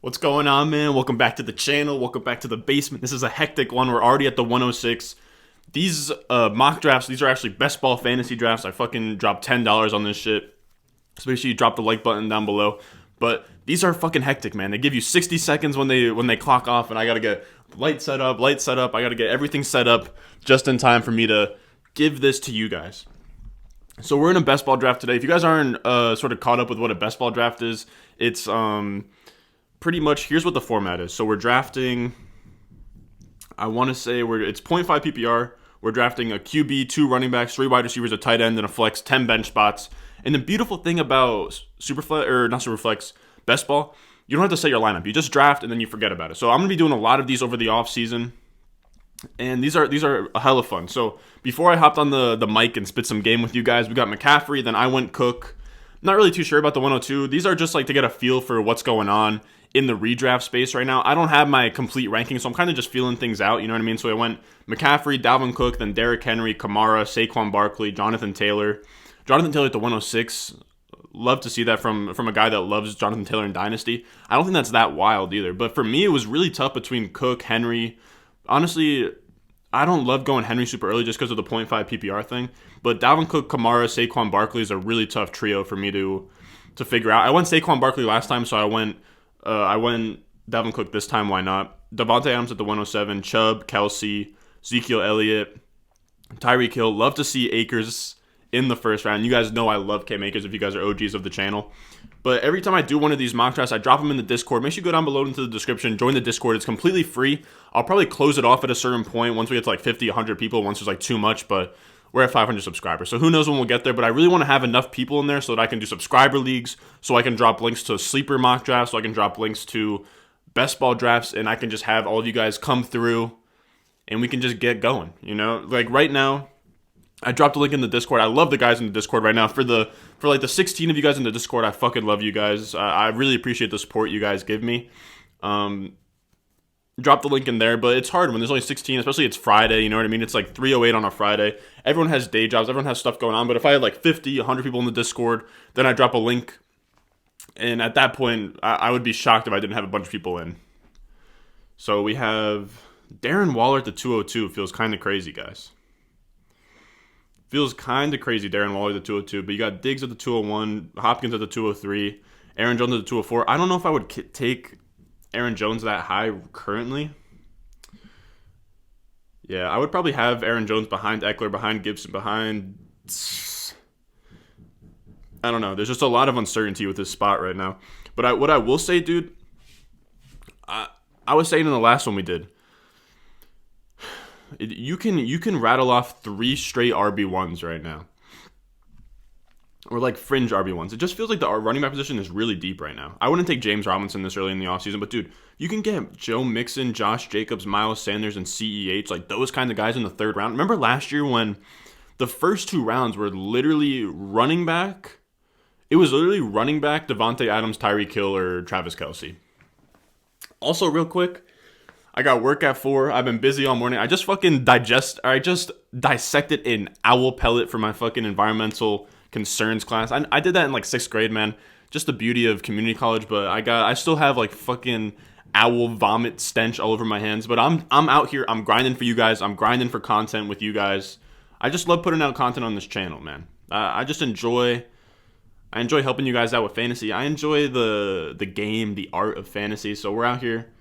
What's going on, man? Welcome back to the channel. Welcome back to the basement. This is a hectic one. We're already at the 106. These mock drafts, these are actually best ball fantasy drafts. I fucking dropped $10 on this shit. So make sure you drop the like button down below. But these are fucking hectic, man. They give you 60 seconds when they clock off, and I gotta get light set up. I gotta get everything set up just in time for me to give this to you guys. So we're in a best ball draft today. If you guys aren't sort of caught up with what a best ball draft is, it's pretty much, here's what the format is. So we're drafting, I want to say it's 0.5 PPR. We're drafting a QB, 2 running backs, 3 wide receivers, a tight end, and a flex, 10 bench spots. And the beautiful thing about best ball, you don't have to set your lineup. You just draft and then you forget about it. So I'm going to be doing a lot of these over the off season. And these are a hell of fun. So before I hopped on the mic and spit some game with you guys, we got McCaffrey, then I went Cook. Not really too sure about the 102. These are just like to get a feel for what's going on in the redraft space right now. I don't have my complete ranking, so I'm kind of just feeling things out, you know what I mean? So I went McCaffrey, Dalvin Cook, then Derrick Henry, Kamara, Saquon Barkley, Jonathan Taylor. Jonathan Taylor at the 106. Love to see that from a guy that loves Jonathan Taylor in Dynasty. I don't think that's that wild either. But for me, it was really tough between Cook, Henry. Honestly, I don't love going Henry super early just because of the 0.5 PPR thing. But Dalvin Cook, Kamara, Saquon Barkley is a really tough trio for me to figure out. I went Saquon Barkley last time, so I went Dalvin Cook this time. Why not? Devontae Adams at the 107, Chubb, Kelsey, Ezekiel Elliott, Tyreek Hill. Love to see Akers in the first round. You guys know I love Cam Akers if you guys are OGs of the channel. But every time I do one of these mock drafts, I drop them in the Discord. Make sure you go down below into the description. Join the Discord. It's completely free. I'll probably close it off at a certain point once we get to like 50, 100 people. Once there's like too much, but we're at 500 subscribers. So who knows when we'll get there. But I really want to have enough people in there so that I can do subscriber leagues, so I can drop links to sleeper mock drafts, so I can drop links to best ball drafts, and I can just have all of you guys come through and we can just get going. You know, like right now, I dropped a link in the Discord. I love the guys in the Discord right now. For like the 16 of you guys in the Discord, I fucking love you guys. I really appreciate the support you guys give me. Drop the link in there, but it's hard when there's only 16, especially it's Friday, you know what I mean? It's like 3:08 on a Friday. Everyone has day jobs, everyone has stuff going on, but if I had like 50, 100 people in the Discord, then I drop a link, and at that point, I would be shocked if I didn't have a bunch of people in. So we have Darren Waller at the 202. Feels kind of crazy, guys. Feels kind of crazy, Darren Waller at the 202, but you got Diggs at the 201, Hopkins at the 203, Aaron Jones at the 204. I don't know if I would take Aaron Jones that high currently. Yeah, I would probably have Aaron Jones behind Eckler, behind Gibson, behind... I don't know. There's just a lot of uncertainty with this spot right now. But what I will say, dude, I was saying in the last one we did, you can rattle off 3 straight RB1s right now. Or like fringe RB1s. It just feels like the running back position is really deep right now. I wouldn't take James Robinson this early in the offseason, but dude, you can get Joe Mixon, Josh Jacobs, Miles Sanders, and CEH, like those kinds of guys in the 3rd round. Remember last year when the first 2 rounds were literally running back? It was literally running back, Devontae Adams, Tyreek Hill, or Travis Kelce. Also, real quick, I got work at 4. I've been busy all morning. I just dissected an owl pellet for my fucking environmental concerns class. I did that in like 6th grade, man. Just the beauty of community college, but I still have like fucking owl vomit stench all over my hands. But I'm out here. I'm grinding for you guys. I'm grinding for content with you guys. I just love putting out content on this channel, man. I enjoy helping you guys out with fantasy. I enjoy the game, the art of fantasy. So we're out here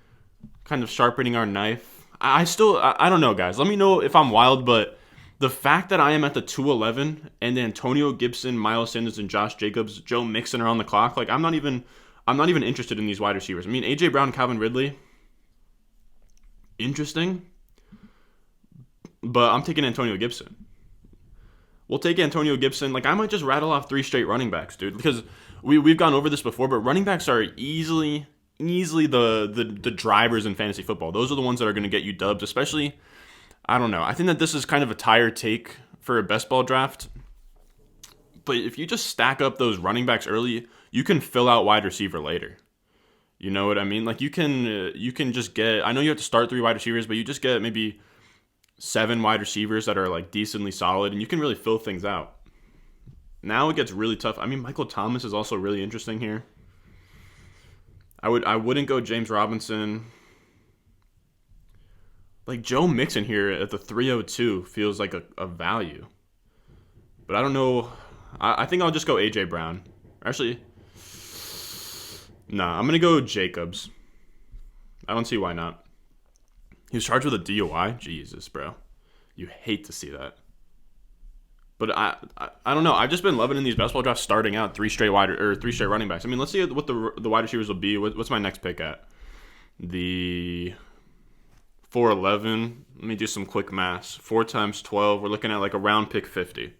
kind of sharpening our knife. I don't know, guys. Let me know if I'm wild, but the fact that I am at the 211 and Antonio Gibson, Miles Sanders, and Josh Jacobs, Joe Mixon are on the clock, like I'm not even interested in these wide receivers. I mean, AJ Brown, Calvin Ridley, interesting, but I'm taking Antonio Gibson. We'll take Antonio Gibson. Like I might just rattle off 3 straight running backs, dude, because we've gone over this before, but running backs are easily the drivers in fantasy football. Those are the ones that are going to get you dubs, especially. I don't know. I think that this is kind of a tired take for a best ball draft. But if you just stack up those running backs early, you can fill out wide receiver later. You know what I mean? Like you can just get, I know you have to start 3 wide receivers, but you just get maybe 7 wide receivers that are like decently solid, and you can really fill things out. Now it gets really tough. I mean, Michael Thomas is also really interesting here. I wouldn't go James Robinson. Like Joe Mixon here at the 302 feels like a value. But I don't know. I think I'll just go AJ Brown. Actually, nah, I'm gonna go Jacobs. I don't see why not. He was charged with a DUI. Jesus, bro. You hate to see that. But I don't know. I've just been loving in these best ball drafts starting out three straight running backs. I mean, let's see what the wide receivers will be. What's my next pick at? The 411. Let me do some quick math. 4 times 12. We're looking at like around pick 50.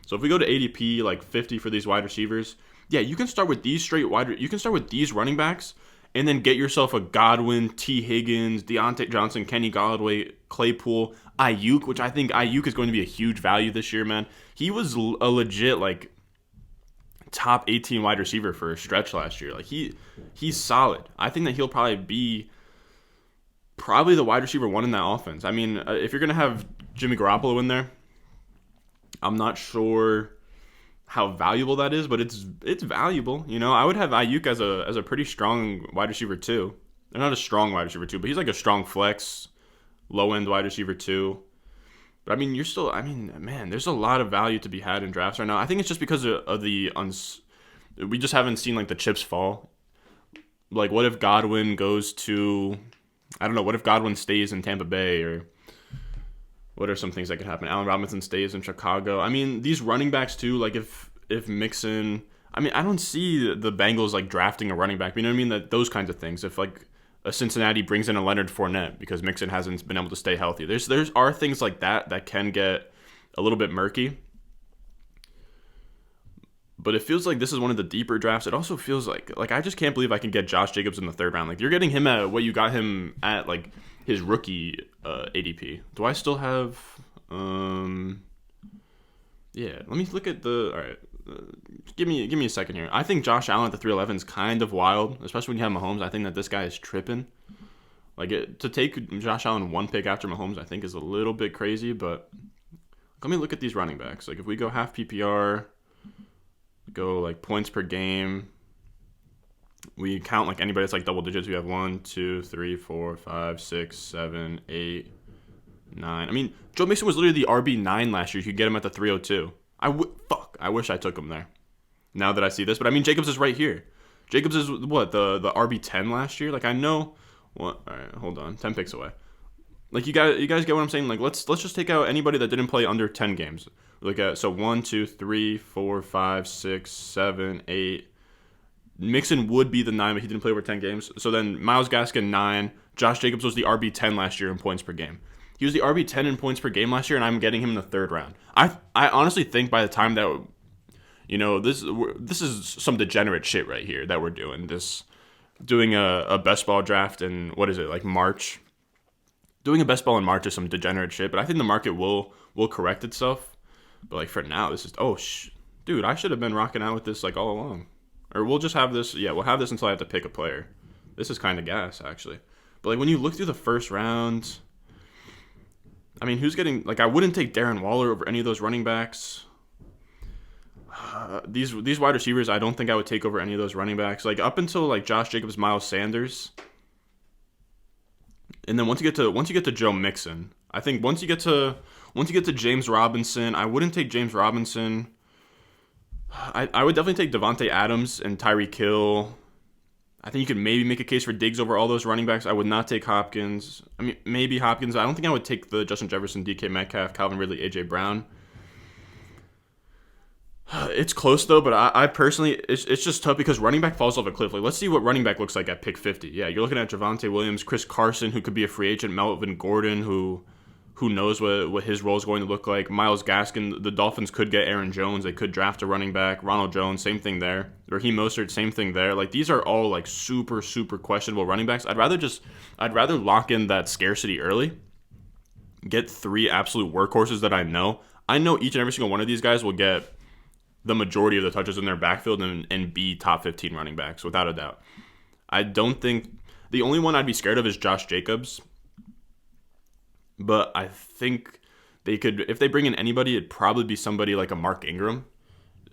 So if we go to ADP, like 50 for these wide receivers, yeah, you can start with these you can start with these running backs and then get yourself a Godwin, T. Higgins, Deontay Johnson, Kenny Golladay, Claypool, Ayuk, which I think Ayuk is going to be a huge value this year, man. He was a legit, like, top 18 wide receiver for a stretch last year. Like, he's solid. I think that he'll probably be the wide receiver 1 in that offense. I mean, if you're going to have Jimmy Garoppolo in there, I'm not sure how valuable that is, but it's valuable. You know, I would have Ayuk as a pretty strong wide receiver 2. They're not a strong wide receiver 2, but he's like a strong flex, low-end wide receiver 2. But, I mean, man, there's a lot of value to be had in drafts right now. I think it's just because of we just haven't seen, like, the chips fall. Like, what if Godwin goes to, I don't know, what if Godwin stays in Tampa Bay, or what are some things that could happen? Allen Robinson stays in Chicago. I mean, these running backs, too, like, if Mixon, I mean, I don't see the Bengals, like, drafting a running back. You know what I mean? Those kinds of things. If, like, a Cincinnati brings in a Leonard Fournette because Mixon hasn't been able to stay healthy. There are things like that can get a little bit murky. But it feels like this is one of the deeper drafts. It also feels like I just can't believe I can get Josh Jacobs in the 3rd round. Like, you're getting him at what you got him at, like, his rookie ADP. Do I still have yeah, let me look at all right. Give me a second here. I think Josh Allen at the 311 is kind of wild, especially when you have Mahomes. I think that this guy is tripping. Like, to take Josh Allen 1 pick after Mahomes, I think is a little bit crazy. But let me look at these running backs. Like, if we go half PPR, go like points per game, we count like anybody that's like double digits. We have 1, 2, 3, 4, 5, 6, 7, 8, 9. I mean, Joe Mixon was literally the RB9 last year. You could get him at the 302. I wish I took him there. Now that I see this, but I mean, Jacobs is right here. Jacobs is what, the RB10 last year. Like, I know. What? All right, hold on. 10 picks away. Like, you guys get what I'm saying? Like, let's just take out anybody that didn't play under 10 games. Look at, so 1, 2, 3, 4, 5, 6, 7, 8. Mixon would be the 9, but he didn't play over 10 games. So then Myles Gaskin 9. Josh Jacobs was the RB10 last year in points per game. He was the RB10 in points per game last year, and I'm getting him in the 3rd round. I honestly think by the time that, you know, this is some degenerate shit right here that we're doing. Doing a best ball draft in, what is it, like March? Doing a best ball in March is some degenerate shit, but I think the market will correct itself. But, like, for now, this is, dude, I should have been rocking out with this, like, all along. Or we'll just have this, we'll have this until I have to pick a player. This is kind of gas, actually. But, like, when you look through the first round, I mean, who's getting, like, I wouldn't take Darren Waller over any of those running backs. These wide receivers, I don't think I would take over any of those running backs. Like, up until, like, Josh Jacobs, Miles Sanders. And then once you get to Joe Mixon, I think once you get to James Robinson, I wouldn't take James Robinson. I would definitely take Devontae Adams and Tyreek Hill. I think you could maybe make a case for Diggs over all those running backs. I would not take Hopkins. I mean, maybe Hopkins. I don't think I would take the Justin Jefferson, DK Metcalf, Calvin Ridley, AJ Brown. It's close, though, but I personally, it's just tough because running back falls off a cliff. Like, let's see what running back looks like at pick 50. Yeah, you're looking at Javonte Williams, Chris Carson, who could be a free agent, Melvin Gordon, who knows what his role is going to look like. Myles Gaskin, the Dolphins could get Aaron Jones. They could draft a running back. Ronald Jones, same thing there. Raheem Mostert, same thing there. Like, these are all, like, super, super questionable running backs. I'd rather lock in that scarcity early, get 3 absolute workhorses that I know. I know each and every single one of these guys will get the majority of the touches in their backfield and be top 15 running backs, without a doubt. I don't think the only one I'd be scared of is Josh Jacobs. But I think they could, if they bring in anybody, it'd probably be somebody like a Mark Ingram.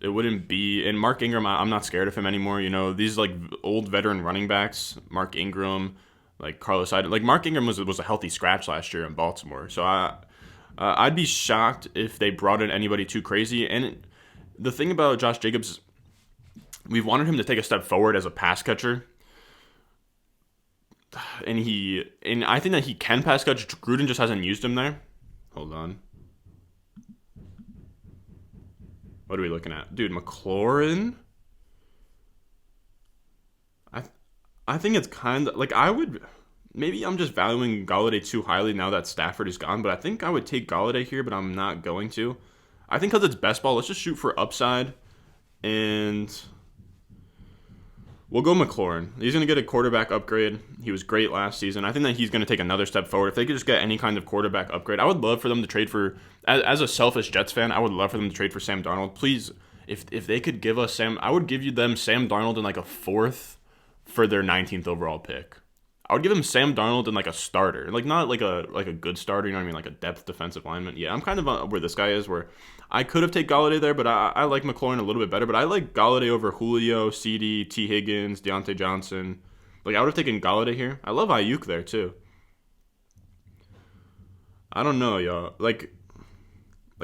it wouldn't be. And Mark Ingram, I'm not scared of him anymore. You know, these like old veteran running backs, Mark Ingram, like Carlos Hyde. Like Mark Ingram was a healthy scratch last year in Baltimore. So I'd be shocked if they brought in anybody too crazy. And the thing about Josh Jacobs, we've wanted him to take a step forward as a pass catcher. And I think that he can pass catch. Gruden just hasn't used him there. Hold on. What are we looking at? Dude, McLaurin? I think it's kind of like maybe I'm just valuing Golladay too highly now that Stafford is gone, but I think I would take Golladay here, but I'm not going to. I think because it's best ball, let's just shoot for upside, and we'll go McLaurin. He's going to get a quarterback upgrade. He was great last season. I think that he's going to take another step forward. If they could just get any kind of quarterback upgrade, I would love for them to trade for, as a selfish Jets fan, I would love for them to trade for Sam Darnold. Please, if they could give us I would give them Sam Darnold in like a 4th for their 19th overall pick. I would give him Sam Darnold and like a starter, like not like a good starter, you know what I mean, like a depth defensive lineman. Yeah, I'm kind of where this guy is, where I could have taken Golladay there, but I like McLaurin a little bit better. But I like Golladay over Julio, CD, T. Higgins, Deontay Johnson. Like I would have taken Golladay here. I love Ayuk there too. I don't know, y'all. Like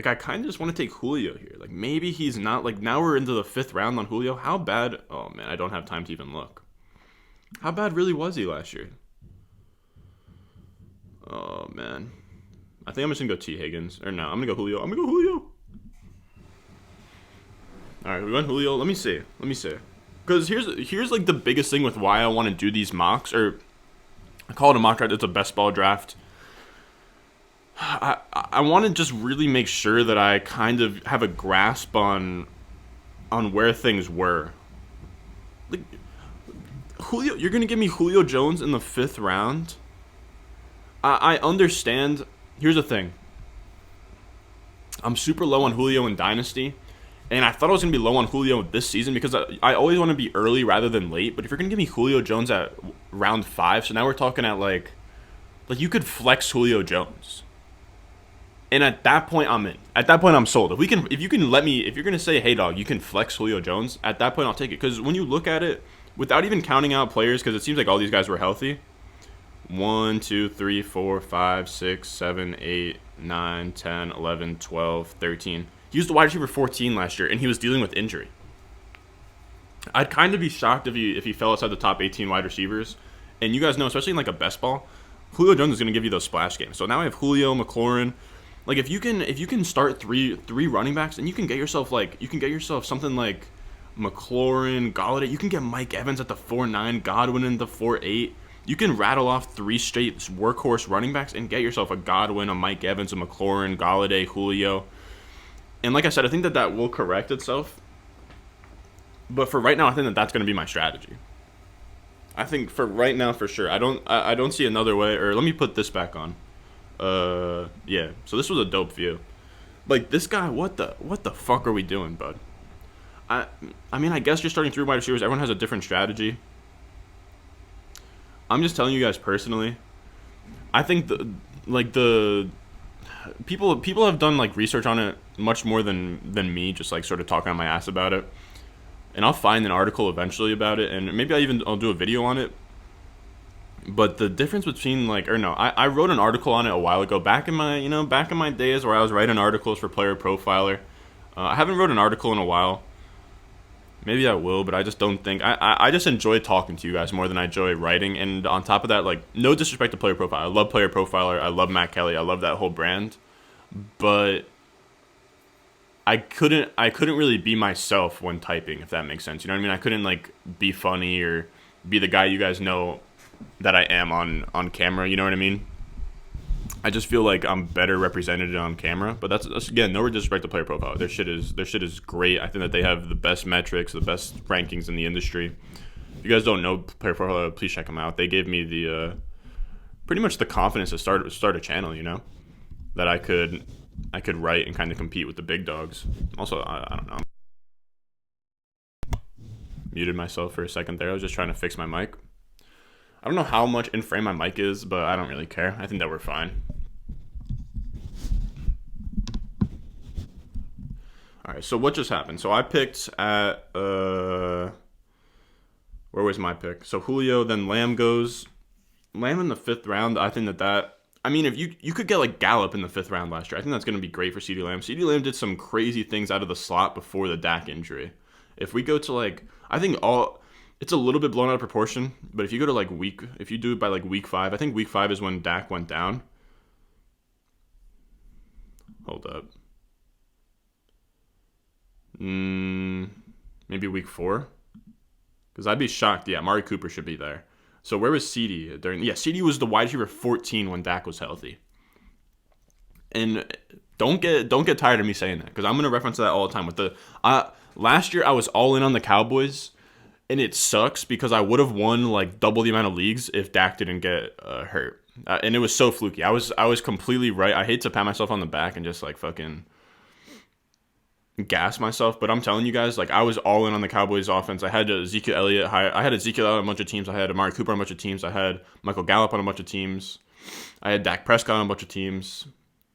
I kind of just want to take Julio here. Like maybe he's not. Like now we're into the 5th round on Julio. How bad? Oh man, I don't have time to even look. How bad really was he last year? Oh, man. I think I'm just going to go T. Higgins. Or no, I'm going to go Julio. All right, we went Julio. Let me see. Because here's like the biggest thing with why I want to do these mocks. Or I call it a mock draft. It's a best ball draft. I want to just really make sure that I kind of have a grasp on where things were. Like, Julio, you're going to give me Julio Jones in the 5th round? I understand. Here's the thing. I'm super low on Julio in Dynasty, and I thought I was going to be low on Julio this season because I always want to be early rather than late. But if you're going to give me Julio Jones at round 5, so now we're talking at like you could flex Julio Jones. And at that point, I'm in. At that point, I'm sold. If you're going to say, hey, dog, you can flex Julio Jones, at that point, I'll take it. Because when you look at it, without even counting out players, because it seems like all these guys were healthy. 1, 2, 3, 4, 5, 6, 7, 8, 9, 10, 11, 12, 13. He was the wide receiver 14 last year, and he was dealing with injury. I'd kind of be shocked if he fell outside the top 18 wide receivers. And you guys know, especially in like a best ball, Julio Jones is going to give you those splash games. So now I have Julio, McLaurin. Like if you can start three running backs, and you can get yourself something like McLaurin, Golladay. You can get Mike Evans at the 4.9, Godwin in the 4.8. You can rattle off 3 straight workhorse running backs and get yourself a Godwin, a Mike Evans, a McLaurin, Golladay, Julio. And like I said, I think that will correct itself. But for right now, I think that that's going to be my strategy. I think for right now, for sure. I don't see another way. Or let me put this back on. Yeah. So this was a dope view. Like this guy, what the fuck are we doing, bud? I mean, I guess you're starting 3 wide receivers. Everyone has a different strategy. I'm just telling you guys personally. I think the people have done like research on it much more than me, just like sort of talking on my ass about it. And I'll find an article eventually about it, and maybe I'll do a video on it. But the difference between I wrote an article on it a while ago, back in my days where I was writing articles for Player Profiler. I haven't wrote an article in a while. Maybe I will, but I just don't think I just enjoy talking to you guys more than I enjoy writing. And on top of that, like, no disrespect to Player Profiler, I love Player Profiler, I love Matt Kelly, I love that whole brand, but I couldn't really be myself when typing, if that makes sense. You know what I mean? I couldn't like be funny or be the guy you guys know that I am on camera. You know what I mean? I just feel like I'm better represented on camera, but that's again, no disrespect to Player Profile. Their shit is great. I think that they have the best metrics, the best rankings in the industry. If you guys don't know Player Profile, please check them out. They gave me the pretty much the confidence to start a channel. You know, that I could write and kind of compete with the big dogs. Also, I don't know. Muted myself for a second there. I was just trying to fix my mic. I don't know how much in frame my mic is, but I don't really care. I think that we're fine. All right, so what just happened? So I picked at where was my pick? So Julio, then Lamb goes. Lamb in the 5th round. I think that I mean, if you could get like Gallup in the 5th round last year, I think that's going to be great for CeeDee Lamb. CeeDee Lamb did some crazy things out of the slot before the Dak injury. If we go to like, I think it's a little bit blown out of proportion, but if you go to like if you do it by like week 5, I think week 5 is when Dak went down. Hold up. Maybe week 4? Because I'd be shocked. Yeah, Amari Cooper should be there. So where was CeeDee during? Yeah, CeeDee was the wide receiver 14 when Dak was healthy. And don't get tired of me saying that, because I'm gonna reference that all the time. With the last year, I was all in on the Cowboys, and it sucks because I would have won like double the amount of leagues if Dak didn't get hurt. And it was so fluky. I was completely right. I hate to pat myself on the back and just like fucking gas myself, but I'm telling you guys, like, I was all in on the Cowboys offense. I had Ezekiel Elliott. I had Ezekiel on a bunch of teams. I had Amari Cooper on a bunch of teams. I had Michael Gallup on a bunch of teams. I had Dak Prescott on a bunch of teams.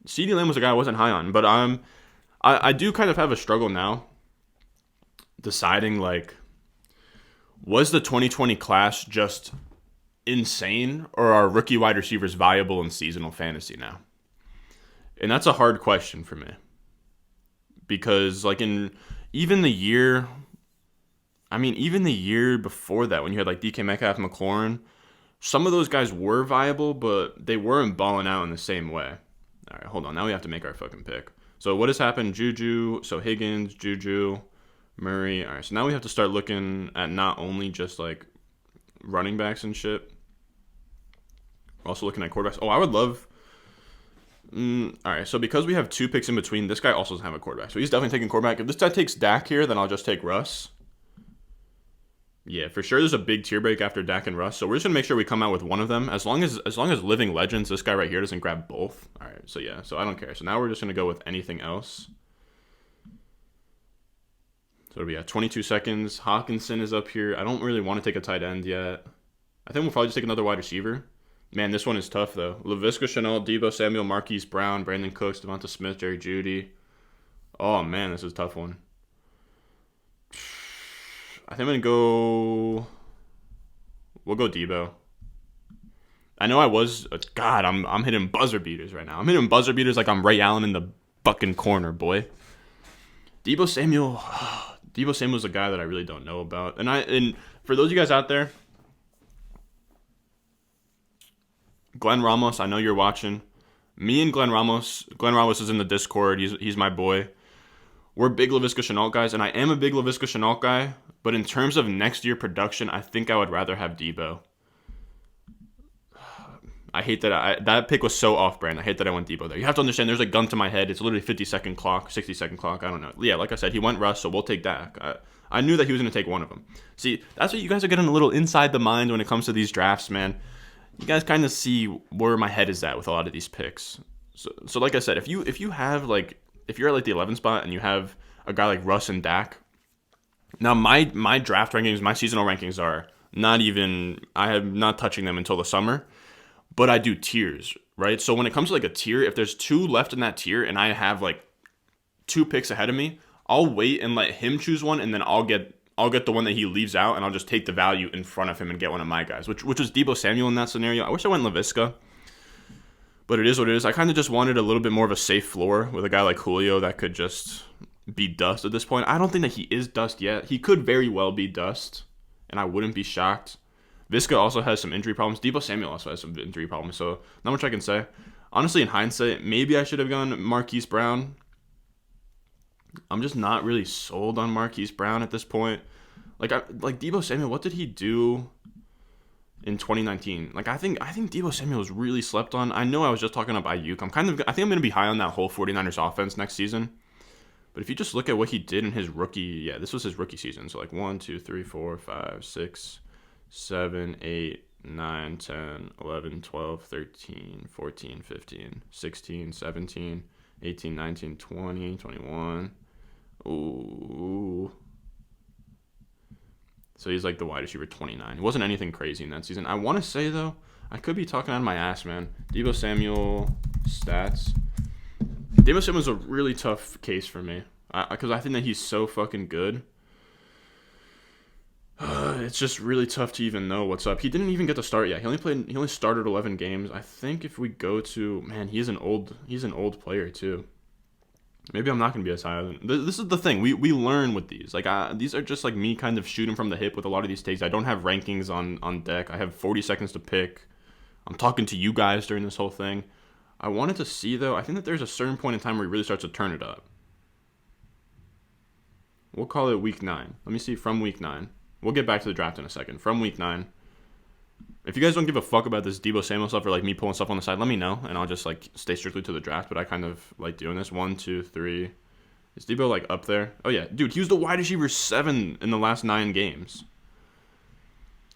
CeeDee Lamb was a guy I wasn't high on, but I do kind of have a struggle now deciding, like, was the 2020 class just insane, or are rookie wide receivers viable in seasonal fantasy now? And that's a hard question for me. Because, like, even the year before that, when you had, like, DK Metcalf, McLaurin, some of those guys were viable, but they weren't balling out in the same way. All right, hold on. Now we have to make our fucking pick. So what has happened? Juju, so Higgins, Juju, Murray. All right, so now we have to start looking at not only just, like, running backs and shit. We're also looking at quarterbacks. Oh, I would love... all right, so because we have 2 picks in between, this guy also doesn't have a quarterback. So he's definitely taking quarterback. If this guy takes Dak here, then I'll just take Russ. Yeah, for sure there's a big tier break after Dak and Russ. So we're just going to make sure we come out with one of them. As long as living legends, this guy right here doesn't grab both. All right, so yeah, so I don't care. So now we're just going to go with anything else. So we have 22 seconds. Hawkinson is up here. I don't really want to take a tight end yet. I think we'll probably just take another wide receiver. Man, this one is tough, though. Laviska Shenault, Deebo Samuel, Marquise Brown, Brandon Cooks, Devonta Smith, Jerry Jeudy. Oh, man, this is a tough one. I think I'm going to go... We'll go Deebo. I know I was... God, I'm hitting buzzer beaters right now. I'm hitting buzzer beaters like I'm Ray Allen in the fucking corner, boy. Deebo Samuel... Deebo Samuel's a guy that I really don't know about. And for those of you guys out there... Glenn Ramos, I know you're watching. Me and Glenn Ramos is in the Discord. He's my boy. We're big Laviska Shenault guys, and I am a big Laviska Shenault guy, but in terms of next year production, I think I would rather have Deebo. I hate that that pick was so off-brand. I hate that I went Deebo there. You have to understand, there's a gun to my head. It's literally 50-second clock, 60-second clock. I don't know. Yeah, like I said, he went Russ, so we'll take Dak. I knew that he was going to take one of them. See, that's what you guys are getting a little inside the mind when it comes to these drafts, man. You guys kind of see where my head is at with a lot of these picks. So like I said, if you're at like the 11th spot and you have a guy like Russ and Dak, now my draft rankings, my seasonal rankings are not even, I am not touching them until the summer, but I do tiers, right? So when it comes to like a tier, if there's 2 left in that tier and I have like 2 picks ahead of me, I'll wait and let him choose one, and then I'll get the one that he leaves out, and I'll just take the value in front of him and get one of my guys, which was Deebo Samuel in that scenario. I wish I went Laviska, but it is what it is. I kind of just wanted a little bit more of a safe floor with a guy like Julio that could just be dust at this point. I don't think that he is dust yet. He could very well be dust, and I wouldn't be shocked. Visca also has some injury problems. Deebo Samuel also has some injury problems, so not much I can say. Honestly, in hindsight, maybe I should have gone Marquise Brown. I'm just not really sold on Marquise Brown at this point. Like Deebo Samuel, what did he do in 2019? Like, I think Deebo Samuel was really slept on. I know I was just talking up Ayuk. I think I'm going to be high on that whole 49ers offense next season. But if you just look at what he did in his rookie, this was his rookie season. So like 1, 2, 3, 4, 5, 6, 7, 8, 9, 10, 11, 12, 13, 14, 15, 16, 17, 18, 19, 20, 21. Ooh. So he's like the wide receiver 29. It wasn't anything crazy in that season. I want to say, though, I could be talking out of my ass, man. Deebo Samuel stats. Deebo Samuel's a really tough case for me. because I think that he's so fucking good. It's just really tough to even know what's up. He didn't even get to start yet. He only started 11 games. I think if we go to, man, he's an old player too. Maybe I'm not going to be as high. This is the thing. We learn with these. Like, these are just like me kind of shooting from the hip with a lot of these takes. I don't have rankings on deck. I have 40 seconds to pick. I'm talking to you guys during this whole thing. I wanted to see, though, I think that there's a certain point in time where he really starts to turn it up. We'll call it week 9. Let me see from week 9. We'll get back to the draft in a second. From week 9. If you guys don't give a fuck about this Deebo Samuel stuff or like me pulling stuff on the side, let me know, and I'll just like stay strictly to the draft. But I kind of like doing this. 1, 2, 3. Is Deebo like up there? Oh yeah, dude, he was the wide receiver 7 in the last 9 games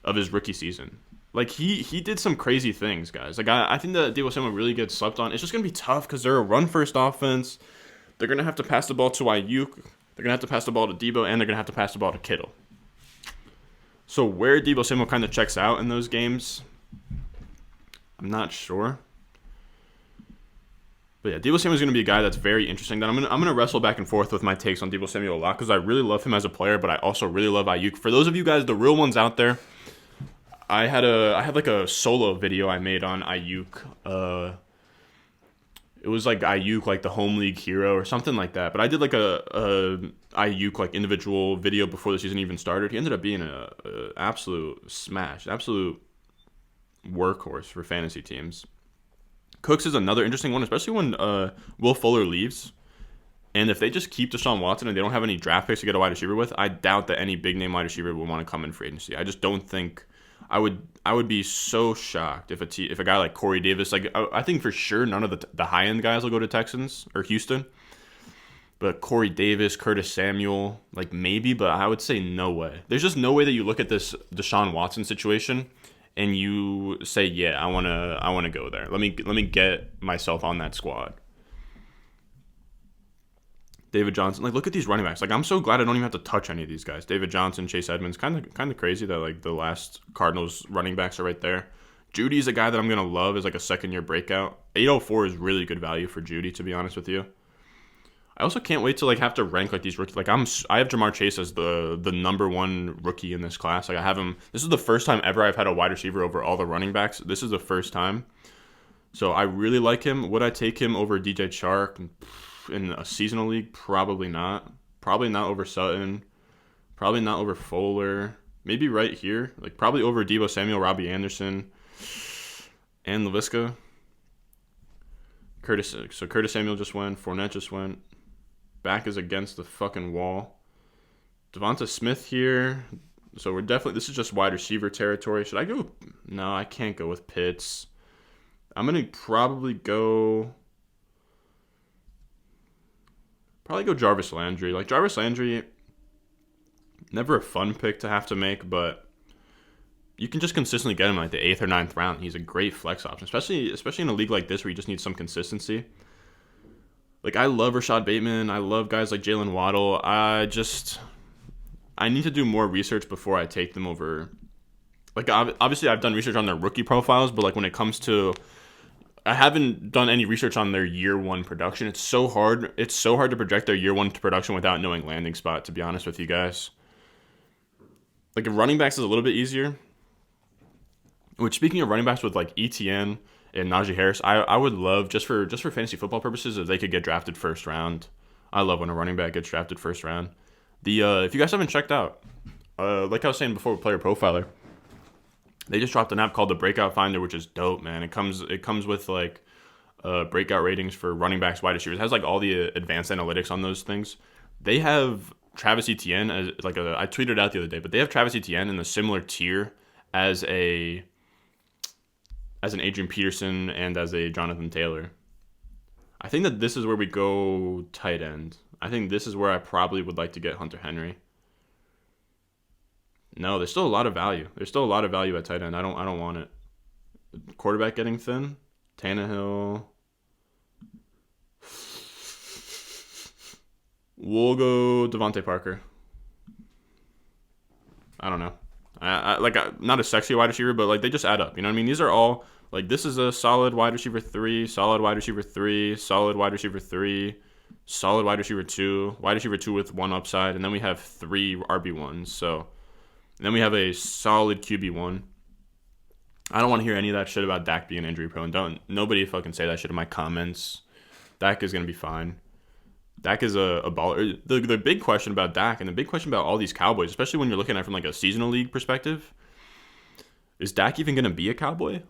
of his rookie season. Like he did some crazy things, guys. Like I think that Deebo Samuel really gets slept on. It's just gonna be tough because they're a run first offense. They're gonna have to pass the ball to Ayuk. They're gonna have to pass the ball to Deebo, and they're gonna have to pass the ball to Kittle. So where Deebo Samuel kind of checks out in those games, I'm not sure. But yeah, Deebo Samuel is going to be a guy that's very interesting. That I'm gonna wrestle back and forth with my takes on Deebo Samuel a lot because I really love him as a player, but I also really love Ayuk. For those of you guys, the real ones out there, I had like a solo video I made on Ayuk. It was like Ayuk, like the home league hero or something like that. But I did like a Ayuk like individual video before the season even started. He ended up being a absolute smash, absolute workhorse for fantasy teams. Cooks is another interesting one, especially when Will Fuller leaves. And if they just keep Deshaun Watson and they don't have any draft picks to get a wide receiver with, I doubt that any big name wide receiver would want to come in free agency. I just don't think. I would be so shocked if a guy like Corey Davis, like I think for sure none of the high end guys will go to Texans or Houston, but Corey Davis, Curtis Samuel, like maybe, but I would say no way. There's just no way that you look at this Deshaun Watson situation and you say, yeah, I wanna go there. Let me get myself on that squad. David Johnson, like look at these running backs. Like I'm so glad I don't even have to touch any of these guys. David Johnson, Chase Edmonds, kind of crazy that like the last Cardinals running backs are right there. Judy's a guy that I'm gonna love as like a second year breakout. 804 is really good value for Judy, to be honest with you. I also can't wait to like have to rank like these rookies. Like I have Jamar Chase as the number 1 rookie in this class. Like I have him. This is the first time ever I've had a wide receiver over all the running backs. This is the first time. So I really like him. Would I take him over DJ Chark? In a seasonal league, probably not. Probably not over Sutton. Probably not over Fuller. Maybe right here. Like probably over Deebo Samuel, Robbie Anderson, and Laviska. Curtis Samuel just went. Fournette just went. Back is against the fucking wall. Devonta Smith here. So we're definitely, this is just wide receiver territory. Should I go? No, I can't go with Pitts. I'm going to probably go Jarvis Landry. Like Jarvis Landry, never a fun pick to have to make, but you can just consistently get him in like the 8th or 9th round. He's a great flex option, especially in a league like this where you just need some consistency. Like I love Rashad Bateman. I love guys like Jalen Waddle. I need to do more research before I take them over. Like obviously I've done research on their rookie profiles, but like when it comes to, I haven't done any research on their year 1 production. It's so hard. It's so hard to project their year 1 production without knowing landing spot, to be honest with you guys. Like if running backs is a little bit easier. Which, speaking of running backs with like ETN and Najee Harris, I would love just for fantasy football purposes if they could get drafted first round. I love when a running back gets drafted first round. If you guys haven't checked out, like I was saying before with Player Profiler, they just dropped an app called the Breakout Finder, which is dope, man. It comes with like breakout ratings for running backs, wide receivers. It has like all the advanced analytics on those things. They have Travis Etienne as like I tweeted out the other day, but they have Travis Etienne in a similar tier as an Adrian Peterson and as a Jonathan Taylor. I think that this is where we go tight end. I think this is where I probably would like to get Hunter Henry. No, there's still a lot of value. There's still a lot of value at tight end. I don't want it. Quarterback getting thin. Tannehill. We'll go Devontae Parker. I don't know. Not a sexy wide receiver, but like they just add up. You know what I mean? These are all like, this is a solid wide receiver 3, solid wide receiver 3, solid wide receiver 3, solid wide receiver 2 with 1 upside, and then we have 3 RB1s. So, and then we have a solid QB1. I don't want to hear any of that shit about Dak being injury prone. Nobody fucking say that shit in my comments. Dak is going to be fine. Dak is a baller. The big question about Dak and the big question about all these Cowboys, especially when you're looking at it from like a seasonal league perspective, is Dak even going to be a Cowboy?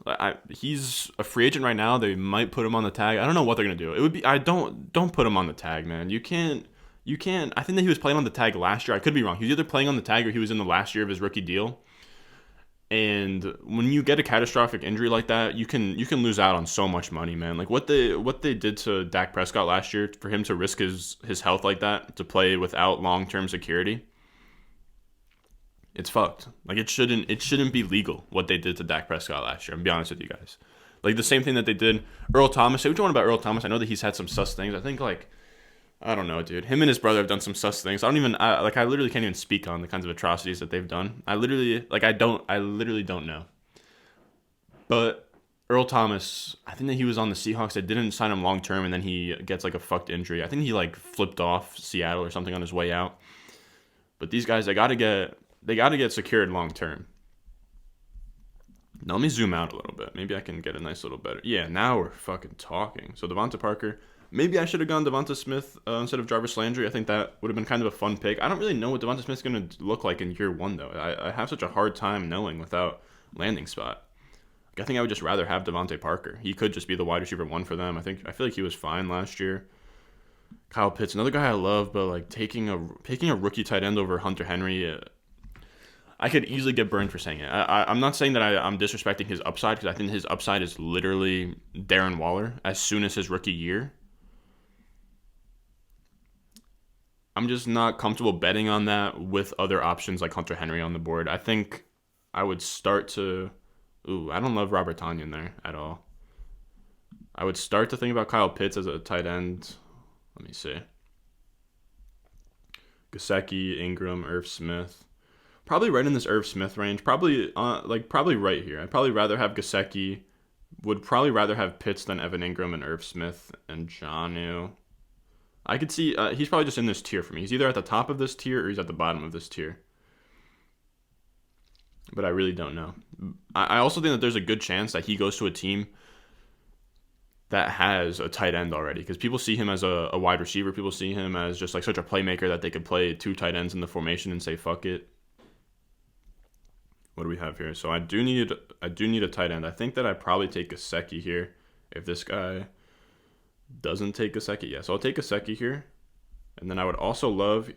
He's a free agent right now. They might put him on the tag. I don't know what they're going to do. It would be don't put him on the tag, man. You can't. I think that he was playing on the tag last year. I could be wrong. He was either playing on the tag or he was in the last year of his rookie deal. And when you get a catastrophic injury like that, you can lose out on so much money, man. Like what they did to Dak Prescott last year for him to risk his health like that to play without long-term security. It's fucked. Like it shouldn't be legal what they did to Dak Prescott last year. I'm be honest with you guys. Like the same thing that they did Earl Thomas. Say what you want about Earl Thomas. I know that he's had some sus things. I think I don't know, dude. Him and his brother have done some sus things. I literally can't even speak on the kinds of atrocities that they've done. I literally don't know. But Earl Thomas, I think that he was on the Seahawks. They didn't sign him long term, and then he gets like a fucked injury. I think he like flipped off Seattle or something on his way out. But these guys, they gotta get secured long term. Now let me zoom out a little bit. Maybe I can get a nice little better. Yeah, now we're fucking talking. So Devonta Parker. Maybe I should have gone Devonta Smith instead of Jarvis Landry. I think that would have been kind of a fun pick. I don't really know what Devonta Smith's going to look like in year 1, though. I have such a hard time knowing without landing spot. I think I would just rather have Devontae Parker. He could just be the wide receiver 1 for them. I feel like he was fine last year. Kyle Pitts, another guy I love, but like taking a rookie tight end over Hunter Henry, I could easily get burned for saying it. I'm not saying that I'm disrespecting his upside, because I think his upside is literally Darren Waller as soon as his rookie year. I'm just not comfortable betting on that with other options like Hunter Henry on the board. I think I would start to... I don't love Robert Tonyan there at all. I would start to think about Kyle Pitts as a tight end. Let me see. Gesicki, Ingram, Irv Smith. Probably right in this Irv Smith range. Probably right here. I'd probably rather have Gesicki. Would probably rather have Pitts than Evan Ingram and Irv Smith and Jonnu. I could see he's probably just in this tier for me. He's either at the top of this tier or he's at the bottom of this tier. But I really don't know. I also think that there's a good chance that he goes to a team that has a tight end already, because people see him as a wide receiver. People see him as just like such a playmaker that they could play 2 tight ends in the formation and say fuck it. What do we have here? So I do need a tight end. I think that I'd probably take Gesicki here if this guy doesn't take Gesicki. Yeah, so I'll take Gesicki here. And then I would also love...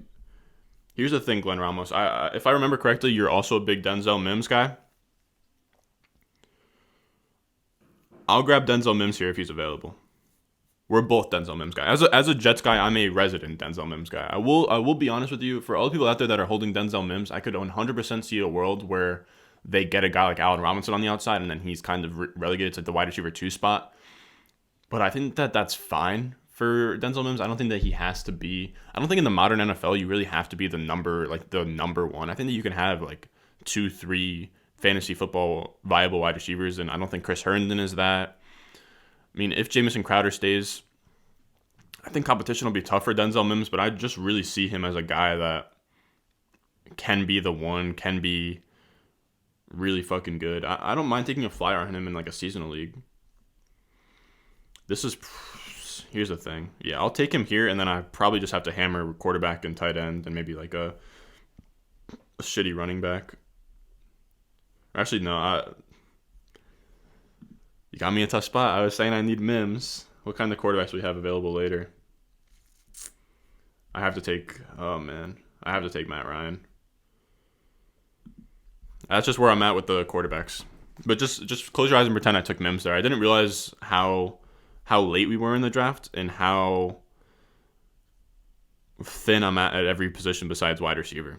Here's the thing, Glenn Ramos. If I remember correctly, you're also a big Denzel Mims guy. I'll grab Denzel Mims here if he's available. We're both Denzel Mims guys. As a Jets guy, I'm a resident Denzel Mims guy. I will be honest with you. For all the people out there that are holding Denzel Mims, I could 100% see a world where they get a guy like Allen Robinson on the outside, and then he's kind of relegated to the wide receiver 2 spot. But I think that that's fine for Denzel Mims. I don't think that he has to be... I don't think in the modern NFL you really have to be the number 1. I think that you can have like 2-3 fantasy football viable wide receivers, and I don't think Chris Herndon is that. I mean, if Jamison Crowder stays, I think competition will be tough for Denzel Mims, but I just really see him as a guy that can be the one, can be really fucking good. I don't mind taking a flyer on him in like a seasonal league. Here's the thing. Yeah, I'll take him here, and then I probably just have to hammer quarterback and tight end and maybe like a shitty running back. Actually, no. You got me a tough spot. I was saying I need Mims. What kind of quarterbacks do we have available later? I have to take Matt Ryan. That's just where I'm at with the quarterbacks. But just close your eyes and pretend I took Mims there. I didn't realize how late we were in the draft and how thin I'm at every position besides wide receiver.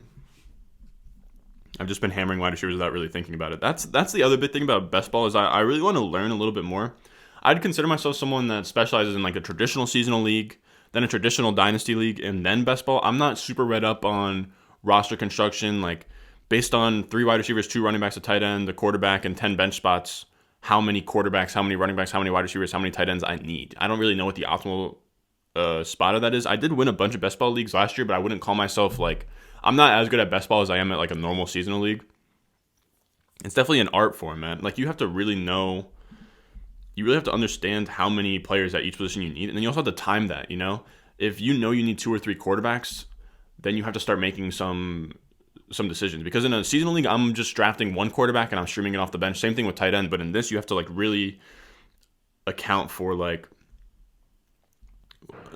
I've just been hammering wide receivers without really thinking about it. That's the other big thing about best ball is I really want to learn a little bit more. I'd consider myself someone that specializes in like a traditional seasonal league, then a traditional dynasty league, and then best ball. I'm not super read up on roster construction, like based on 3 wide receivers, 2 running backs, a tight end, a quarterback, and 10 bench spots. How many quarterbacks, how many running backs, how many wide receivers, how many tight ends I need. I don't really know what the optimal spot of that is. I did win a bunch of best ball leagues last year, but I wouldn't call myself like, I'm not as good at best ball as I am at like a normal seasonal league. It's definitely an art form, man. Like, you have to really know, you really have to understand how many players at each position you need, and then you also have to time that, you know? If you know you need 2 or 3 quarterbacks, then you have to start making some decisions. Because in a seasonal league, I'm just drafting one quarterback and I'm streaming it off the bench. Same thing with tight end, but in this, you have to like really account for like,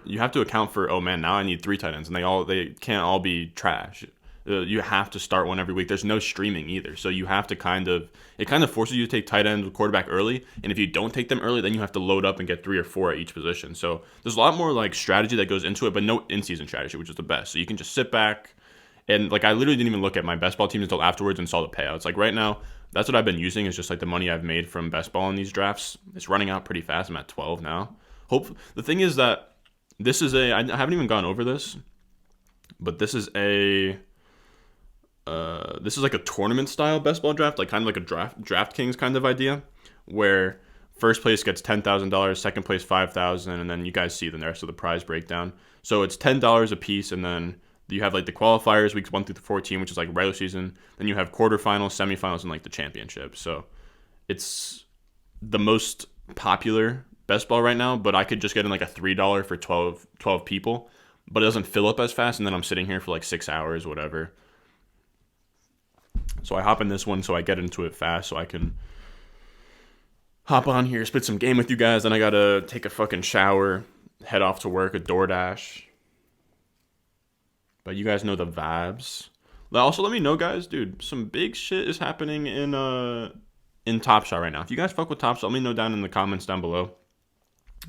you have to account for, oh man, now I need 3 tight ends, and they can't all be trash. You have to start one every week. There's no streaming either, so you have to it kind of forces you to take tight end quarterback early, and if you don't take them early, then you have to load up and get 3 or 4 at each position. So there's a lot more like strategy that goes into it, but no in-season strategy, which is the best. So you can just sit back, and like I literally didn't even look at my best ball teams until afterwards and saw the payouts. Like right now, that's what I've been using, is just like the money I've made from best ball in these drafts. It's running out pretty fast. I'm at 12 now. The thing is that I haven't even gone over this, but this is like a tournament style best ball draft, like kind of like a DraftKings kind of idea, where first place gets $10,000, second place $5,000, and then you guys see the rest of the prize breakdown. So it's $10 a piece, and then you have like the qualifiers weeks 1 through 14, which is like regular season. Then you have quarterfinals, semifinals, and like the championship. So it's the most popular best ball right now, but I could just get in like a $3 for 12 people, but it doesn't fill up as fast, and then I'm sitting here for like 6 hours, whatever. So I hop in this one, so I get into it fast, so I can hop on here, spit some game with you guys. Then I gotta take a fucking shower, head off to work, a DoorDash. But you guys know the vibes. Also, let me know, guys, dude. Some big shit is happening in Top Shot right now. If you guys fuck with Top Shot, let me know down in the comments down below.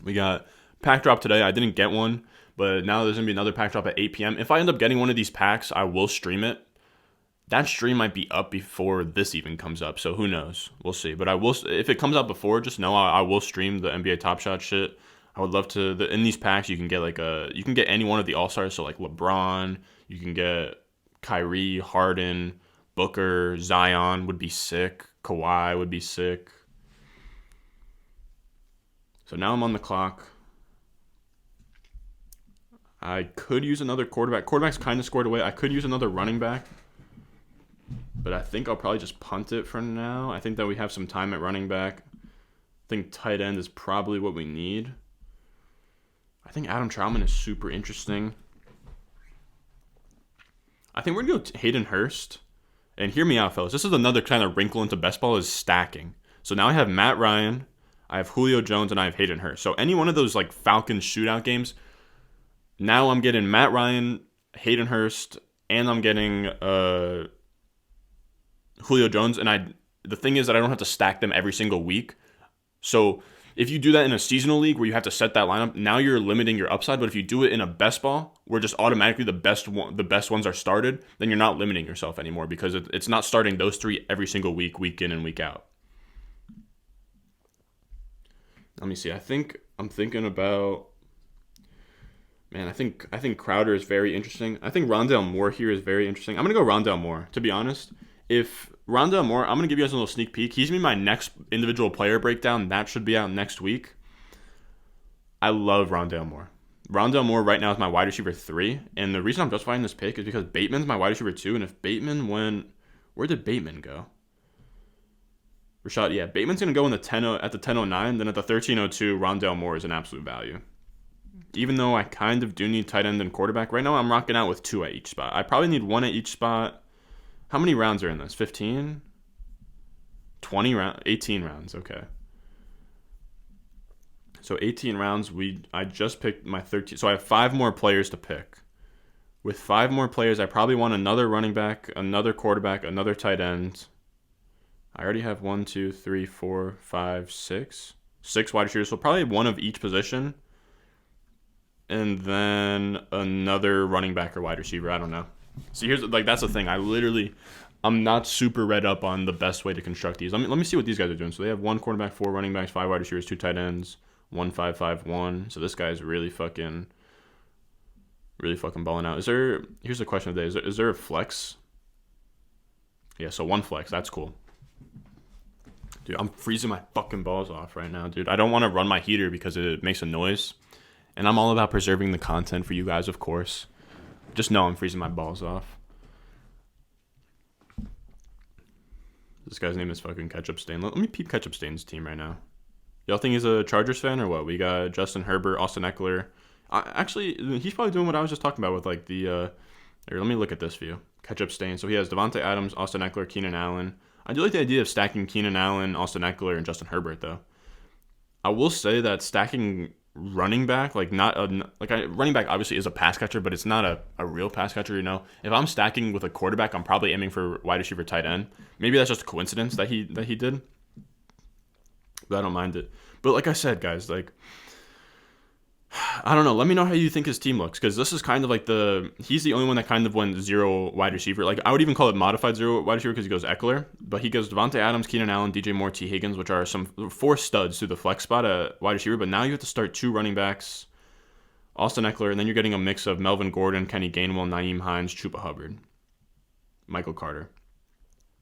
We got pack drop today. I didn't get one, but now there's gonna be another pack drop at 8 p.m. If I end up getting one of these packs, I will stream it. That stream might be up before this even comes up, so who knows? We'll see. But I will, if it comes out before, just know I will stream the NBA Top Shot shit. I would love to. In these packs, you can get you can get any one of the All Stars. So like LeBron, you can get Kyrie, Harden, Booker, Zion would be sick. Kawhi would be sick. So now I'm on the clock. I could use another quarterback. Quarterback's kind of scored away. I could use another running back, but I think I'll probably just punt it for now. I think that we have some time at running back. I think tight end is probably what we need. I think Adam Trautman is super interesting. I think we're going to go Hayden Hurst. And hear me out, fellas. This is another kind of wrinkle into best ball, is stacking. So now I have Matt Ryan, I have Julio Jones, and I have Hayden Hurst. So any one of those like Falcons shootout games, now I'm getting Matt Ryan, Hayden Hurst, and I'm getting Julio Jones. And the thing is that I don't have to stack them every single week. So if you do that in a seasonal league where you have to set that lineup, now you're limiting your upside. But if you do it in a best ball where just automatically the best ones are started, then you're not limiting yourself anymore, because it's not starting those 3 every single week in and week out. Let me see. I'm thinking about, man, I think Crowder is very interesting. I think Rondale Moore here is very interesting. I'm going to go Rondale Moore, to be honest. If Rondale Moore, I'm going to give you guys a little sneak peek. He's going to be my next individual player breakdown. That should be out next week. I love Rondale Moore. Rondale Moore right now is my wide receiver 3. And the reason I'm justifying this pick is because Bateman's my wide receiver 2. And if Bateman went, where did Bateman go? Rashad, yeah, Bateman's going to go in the 10 at the 10:09. Then at the 13:02, Rondale Moore is an absolute value. Even though I kind of do need tight end and quarterback, right now I'm rocking out with 2 at each spot. I probably need 1 at each spot. How many rounds are in this? 15? 20 rounds? 18 rounds, okay. So 18 rounds, I just picked my 13. So I have 5 more players to pick. With 5 more players, I probably want another running back, another quarterback, another tight end. I already have 1, 2, 3, 4, 5, 6. 6 wide receivers, so probably 1 of each position. And then another running back or wide receiver, I don't know. So that's the thing. I'm not super read up on the best way to construct these. Let me see what these guys are doing. So they have 1 quarterback, 4 running backs, 5 wide receivers, 2 tight ends, 1 5 5 1. So this guy's really fucking balling out. Here's the question of the day. Is there a flex? Yeah, so 1 flex. That's cool. Dude, I'm freezing my fucking balls off right now, dude. I don't want to run my heater because it makes a noise. And I'm all about preserving the content for you guys, of course. Just know I'm freezing my balls off. This guy's name is fucking Ketchup Stain. Let me peep Ketchup Stain's team right now. Y'all think he's a Chargers fan or what? We got Justin Herbert, Austin Eckler. Actually, he's probably doing what I was just talking about with like the... here, let me look at this view. Ketchup Stain. So he has Devontae Adams, Austin Eckler, Keenan Allen. I do like the idea of stacking Keenan Allen, Austin Eckler, and Justin Herbert, though. I will say that stacking running back, running back obviously is a pass catcher, but it's not a real pass catcher, you know. If I'm stacking with a quarterback, I'm probably aiming for wide receiver, tight end. Maybe that's just a coincidence that he did, but I don't mind it. But like I said, guys, like, I don't know. Let me know how you think his team looks, because this is kind of like he's the only one that kind of went zero wide receiver. Like, I would even call it modified zero wide receiver because he goes Eckler, but he goes Devontae Adams, Keenan Allen, DJ Moore, T. Higgins, which are some 4 studs through the flex spot at wide receiver. But now you have to start 2 running backs, Austin Eckler, and then you're getting a mix of Melvin Gordon, Kenny Gainwell, Nyheim Hines, Chuba Hubbard, Michael Carter.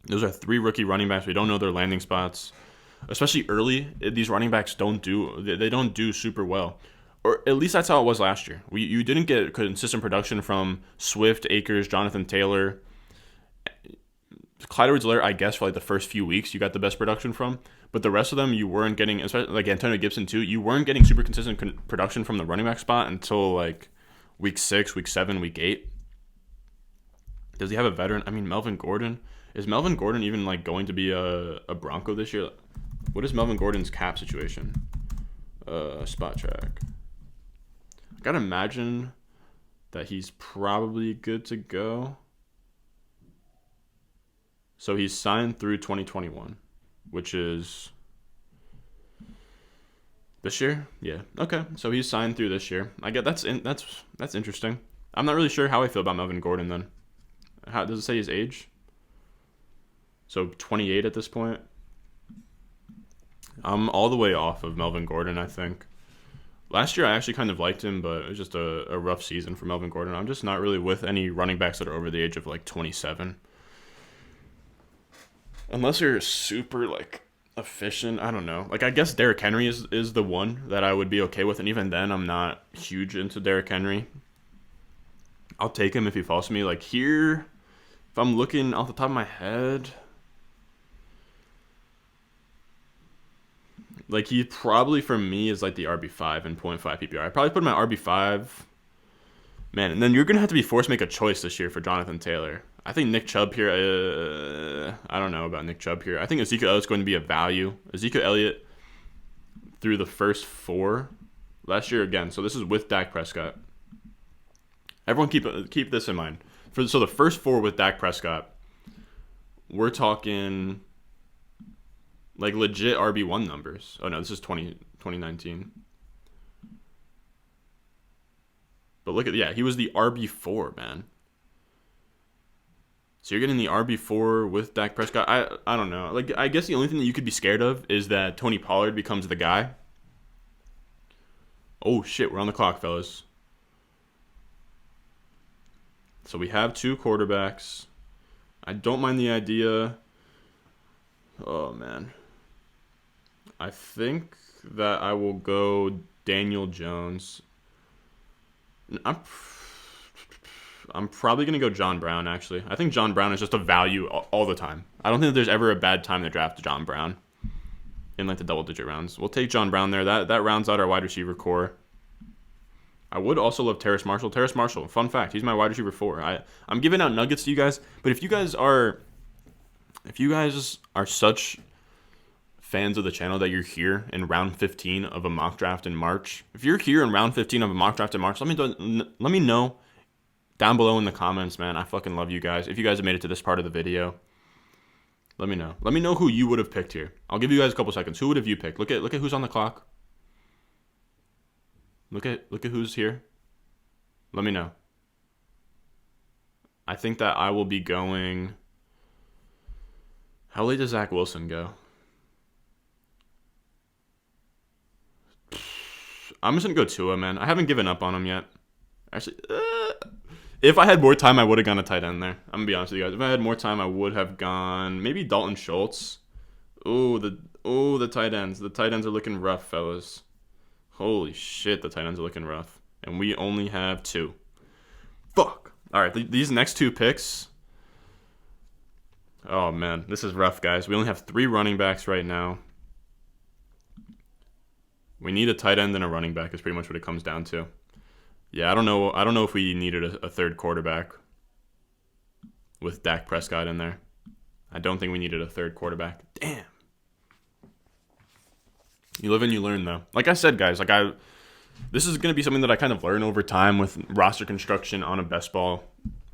Those are 3 rookie running backs. We don't know their landing spots, especially early. These running backs don't do super well. Or at least that's how it was last year. You didn't get consistent production from Swift, Akers, Jonathan Taylor. Clyde Edwards-Helaire, I guess, for like the first few weeks, you got the best production from. But the rest of them, you weren't getting, especially like Antonio Gibson too, you weren't getting super consistent production from the running back spot until like week 6, week 7, week 8. Does he have a veteran? I mean, Melvin Gordon. Is Melvin Gordon even like going to be a Bronco this year? What is Melvin Gordon's cap situation? Spot track. Gotta imagine that he's probably good to go. So he's signed through 2021, which is this year. Yeah. Okay. So he's signed through this year. I get that's interesting. I'm not really sure how I feel about Melvin Gordon then. How does it say his age? So 28 at this point. I'm all the way off of Melvin Gordon, I think. Last year, I actually kind of liked him, but it was just a rough season for Melvin Gordon. I'm just not really with any running backs that are over the age of, like, 27. Unless you're super, like, efficient. I don't know. Like, I guess Derrick Henry is the one that I would be okay with, and even then, I'm not huge into Derrick Henry. I'll take him if he falls to me. Like, here, if I'm looking off the top of my head... Like, he probably, for me, is like the RB5 and 0.5 PPR. I probably put him at RB5. Man, and then you're going to have to be forced to make a choice this year for Jonathan Taylor. I think Nick Chubb here, I don't know about Nick Chubb here. I think Ezekiel Elliott's going to be a value. Ezekiel Elliott through the first 4 last year again. So this is with Dak Prescott. Everyone keep this in mind. So the first 4 with Dak Prescott, we're talking... like legit RB1 numbers. Oh no, this is 2019. But look at, yeah, he was the RB4, man. So you're getting the RB4 with Dak Prescott. I don't know. Like, I guess the only thing that you could be scared of is that Tony Pollard becomes the guy. Oh shit, we're on the clock, fellas. So we have 2 quarterbacks. I don't mind the idea. Oh man. I think that I will go Daniel Jones. I'm probably going to go John Brown, actually. I think John Brown is just a value all the time. I don't think that there's ever a bad time to draft John Brown in like the double-digit rounds. We'll take John Brown there. That rounds out our wide receiver core. I would also love Terrace Marshall. Terrace Marshall, fun fact, he's my wide receiver 4. I'm giving out nuggets to you guys, but if you guys are such fans of the channel that you're here in round 15 of a mock draft in March, if you're here in round 15 of a mock draft in March, let me know down below in the comments, man. I fucking love you guys. If you guys have made it to this part of the video, let me know. Let me know who you would have picked here. I'll give you guys a couple seconds. Who would have you picked? Look at who's on the clock. Look at who's here. Let me know. I think that I will be going... How late does Zach Wilson go? I'm just going to go Tua, man. I haven't given up on him yet. Actually, if I had more time, I would have gone a tight end there. I'm going to be honest with you guys. If I had more time, I would have gone maybe Dalton Schultz. The tight ends. The tight ends are looking rough, fellas. Holy shit, the tight ends are looking rough. And we only have 2. Fuck. All right, these next 2 picks. Oh, man. This is rough, guys. We only have 3 running backs right now. We need a tight end and a running back is pretty much what it comes down to. Yeah, I don't know if we needed a third quarterback with Dak Prescott in there. I don't think we needed a third quarterback. Damn. You live and you learn, though. Like I said, guys, this is going to be something that I kind of learn over time with roster construction on a best ball.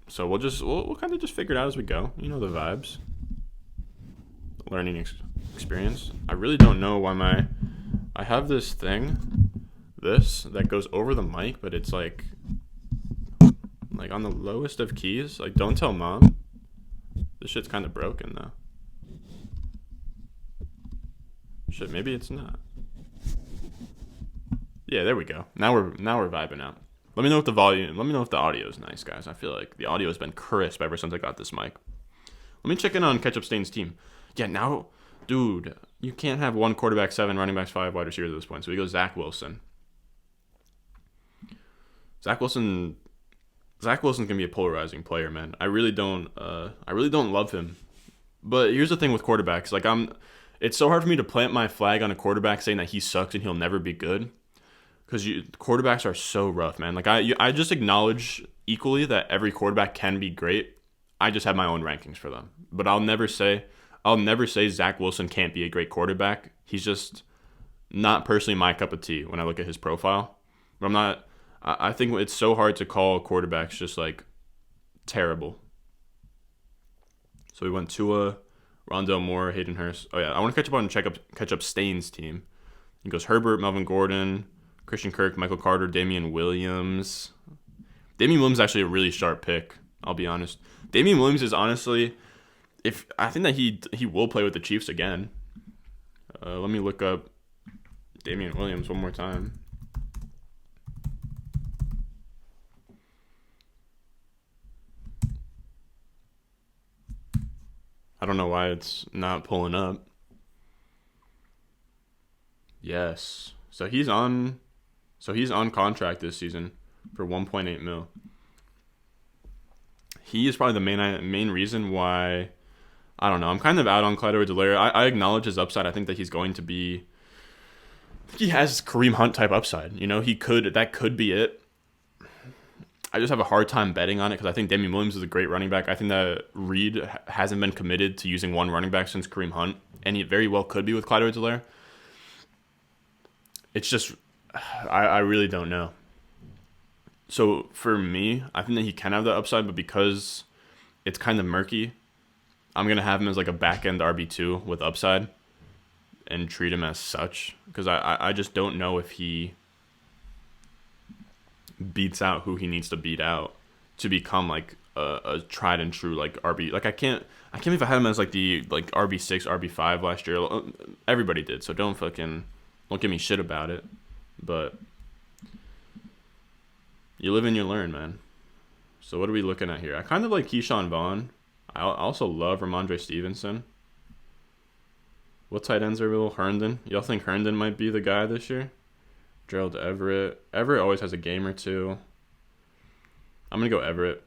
So we'll kind of just figure it out as we go. You know the vibes. Learning experience. I really don't know why I have this thing, that goes over the mic, but it's like on the lowest of keys. Like, don't tell mom. This shit's kind of broken though. Shit, maybe it's not. Yeah, there we go. Now we're vibing out. Let me know if the audio is nice, guys. I feel like the audio has been crisp ever since I got this mic. Let me check in on Ketchup Stain's team. Yeah, now, dude, you can't have 1 quarterback, 7 running backs, 5 wide receivers at this point. So we go Zach Wilson. Zach Wilson's gonna be a polarizing player, man. I really don't love him. But here's the thing with quarterbacks. Like, it's so hard for me to plant my flag on a quarterback saying that he sucks and he'll never be good. Because quarterbacks are so rough, man. Like, I just acknowledge equally that every quarterback can be great. I just have my own rankings for them. But I'll never say Zach Wilson can't be a great quarterback. He's just not personally my cup of tea when I look at his profile. But I think it's so hard to call quarterbacks just like terrible. So we went Tua, Rondale Moore, Hayden Hurst. Oh yeah, I want to catch up Stain's team. He goes Herbert, Melvin Gordon, Christian Kirk, Michael Carter, Damian Williams. Damian Williams is actually a really sharp pick, I'll be honest. Damian Williams is honestly, I think that he will play with the Chiefs again. Let me look up Damian Williams one more time. I don't know why it's not pulling up. Yes. So he's on contract this season for 1.8 mil. He is probably the main reason why, I don't know, I'm kind of out on Clyde Edwards-Helaire. I acknowledge his upside. I think that he's going to be, he has Kareem Hunt type upside. You know, that could be it. I just have a hard time betting on it because I think Damian Williams is a great running back. I think that Reed hasn't been committed to using one running back since Kareem Hunt, and he very well could be with Clyde Edwards-Helaire. It's just, I really don't know. So for me, I think that he can have the upside, but because it's kind of murky, I'm going to have him as like a back-end RB2 with upside and treat him as such because I just don't know if he beats out who he needs to beat out to become like a tried and true like RB. Like I can't believe I had him as like the like RB6, RB5 last year. Everybody did, so don't give me shit about it. But you live and you learn, man. So what are we looking at here? I kind of like Keyshawn Vaughn. I also love Ramondre Stevenson. What tight ends are available? Herndon. Y'all think Herndon might be the guy this year? Gerald Everett. Everett always has a game or two. I'm going to go Everett.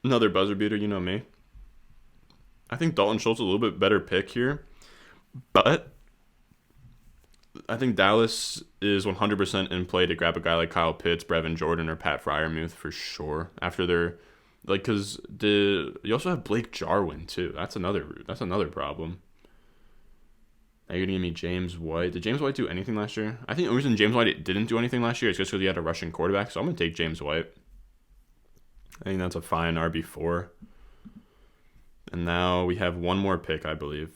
Another buzzer beater, you know me. I think Dalton Schultz is a little bit better pick here. But I think Dallas is 100% in play to grab a guy like Kyle Pitts, Brevin Jordan, or Pat Freiermuth for sure. After they're like, because you also have Blake Jarwin too. That's another problem. Are you gonna give me James White? Did James White do anything last year? I think the reason James White didn't do anything last year is just because he had a rushing quarterback. So I'm gonna take James White. I think that's a fine RB4. And now we have one more pick, I believe.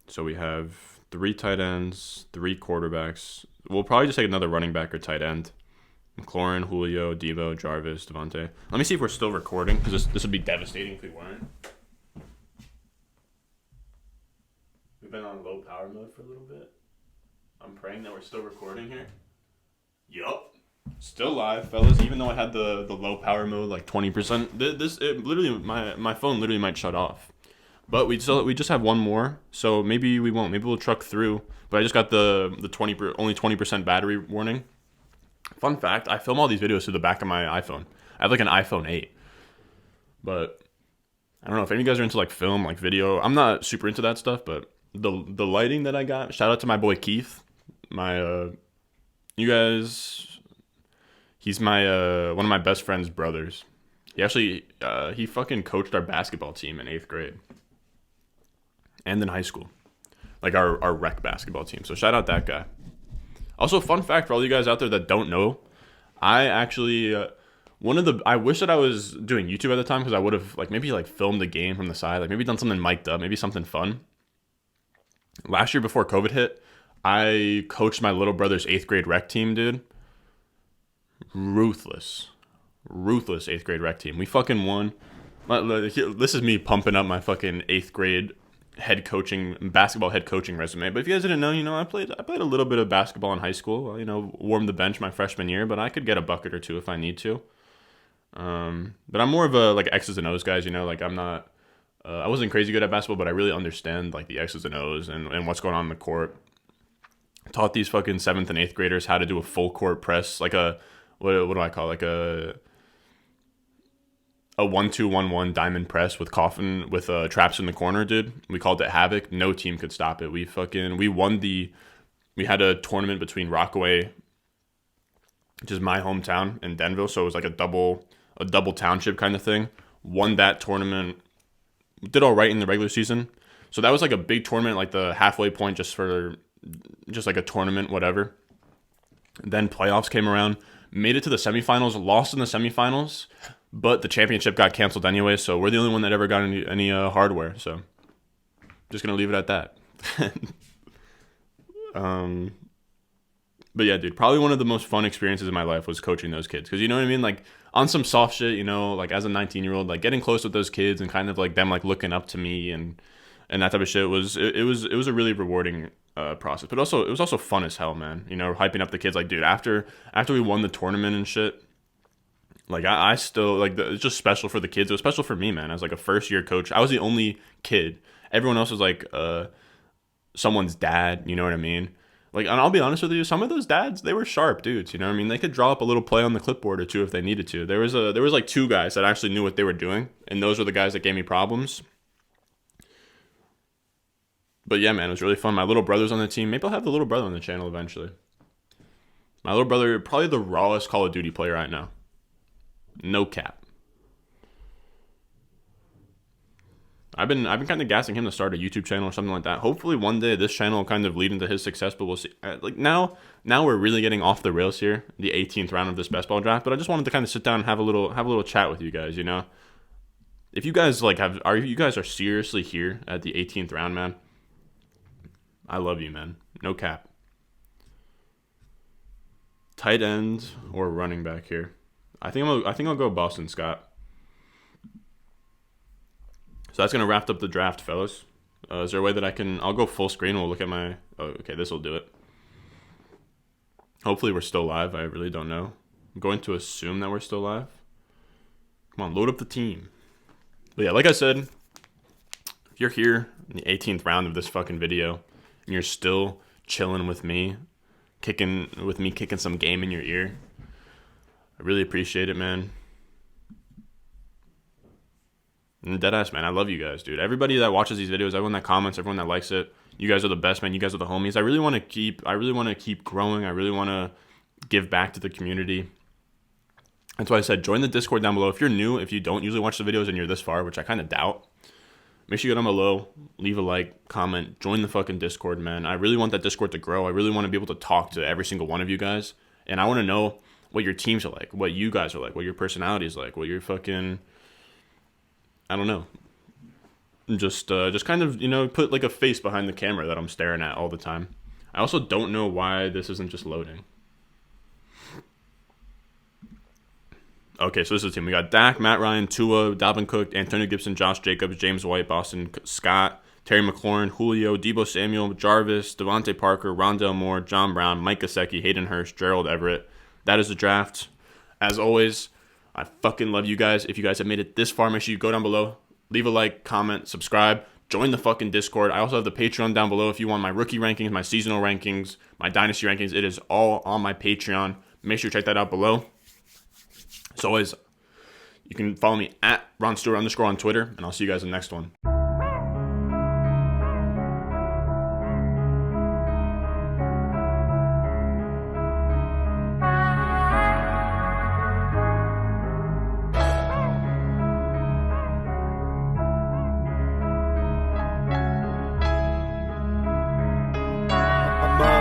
So we have 3 tight ends, 3 quarterbacks. We'll probably just take another running back or tight end. McLaurin, Julio, Devo, Jarvis, Devontae. Let me see if we're still recording, because this would be devastating if we weren't. We've been on low power mode for a little bit. I'm praying that we're still recording here. Yup. Still live, fellas, even though I had the low power mode, like 20%. Literally, my phone literally might shut off. But we just have one more, so maybe we won't. Maybe we'll truck through. But I just got the only 20% battery warning. Fun fact: I film all these videos through the back of my iPhone. I have like an iPhone 8, but I don't know if any of you guys are into like film, like video. I'm not super into that stuff, but the lighting that I got. Shout out to my boy Keith. You guys, he's my one of my best friend's brothers. He actually he fucking coached our basketball team in 8th grade. And in high school, like our rec basketball team. So shout out that guy. Also, fun fact for all you guys out there that don't know, I actually I wish that I was doing YouTube at the time because I would have maybe filmed a game from the side, like maybe done something mic'd up, maybe something fun. Last year before COVID hit, I coached my little brother's 8th grade rec team, dude. Ruthless 8th grade rec team. We fucking won. This is me pumping up my fucking 8th grade basketball head coaching resume. But if you guys didn't know, I played a little bit of basketball in high school. Warmed the bench my freshman year, but I could get a bucket or two if I need to. But I'm more of a X's and O's guys. I'm not. I wasn't crazy good at basketball, but I really understand the X's and O's and what's going on in the court. Taught these fucking 7th and 8th graders how to do a full court press, what do I call it? A 1-2-1-1 diamond press with traps in the corner, dude. We called it Havoc. No team could stop it. We won we had a tournament between Rockaway, which is my hometown, and Denville, so it was like a double township kind of thing. Won that tournament. Did all right in the regular season. So that was like a big tournament, like the halfway point just like a tournament, whatever. Then playoffs came around, made it to the semifinals, lost in the semifinals, but the championship got canceled anyway, so we're the only one that ever got any hardware, so just going to leave it at that. But yeah, dude, probably one of the most fun experiences in my life was coaching those kids, because you know what I mean? On some soft shit, as a 19-year-old, getting close with those kids and kind of them looking up to me and that type of shit was a really rewarding process. But also, it was also fun as hell, man. Hyping up the kids, dude, after we won the tournament and shit, I still, it's just special for the kids. It was special for me, man. As a first-year coach, I was the only kid. Everyone else was someone's dad, you know what I mean? And I'll be honest with you, some of those dads, they were sharp dudes, you know what I mean? They could draw up a little play on the clipboard or two if they needed to. There was 2 guys that actually knew what they were doing, and those were the guys that gave me problems. But yeah, man, it was really fun. My little brother's on the team. Maybe I'll have the little brother on the channel eventually. My little brother, probably the rawest Call of Duty player right now. No cap. I've been kind of gassing him to start a YouTube channel or something like that. Hopefully one day this channel will kind of lead into his success, but we'll see. Now we're really getting off the rails here, the 18th round of this best ball draft. But I just wanted to kind of sit down and have a little chat with you guys. If you guys you guys are seriously here at the 18th round, man, I love you, man. No cap. Tight end or running back here. I think I'll go Boston Scott. So that's gonna wrap up the draft, fellas. Is there a way that I'll go full screen? We'll look at my. Oh, okay, this will do it. Hopefully we're still live. I really don't know. I'm going to assume that we're still live. Come on, load up the team. But yeah, like I said, if you're here in the 18th round of this fucking video and you're still chilling with me, kicking some game in your ear, I really appreciate it, man. And deadass, man, I love you guys, dude. Everybody that watches these videos, everyone that comments, everyone that likes it, you guys are the best, man. You guys are the homies. I really want to keep growing. I really want to give back to the community. That's why I said join the Discord down below. If you're new, if you don't usually watch the videos and you're this far, which I kind of doubt, make sure you go down below, leave a like, comment, join the fucking Discord, man. I really want that Discord to grow. I really want to be able to talk to every single one of you guys. And I want to know what your teams are like, what you guys are like, what your personality is like, what your fucking... I don't know. Just kind of, put a face behind the camera that I'm staring at all the time. I also don't know why this isn't just loading. Okay, so this is the team. We got Dak, Matt Ryan, Tua, Dalvin Cook, Antonio Gibson, Josh Jacobs, James White, Boston Scott, Terry McLaurin, Julio, Deebo Samuel, Jarvis, Devontae Parker, Rondale Moore, John Brown, Mike Gesicki, Hayden Hurst, Gerald Everett. That is the draft. As always, I fucking love you guys. If you guys have made it this far, make sure you go down below, leave a like, comment, subscribe. join the fucking Discord. I also have the Patreon down below if you want my rookie rankings, my seasonal rankings, my dynasty rankings. It is all on my Patreon. Make sure you check that out below. As always, you can follow me at Ron Stewart _ on Twitter, and I'll see you guys in the next one.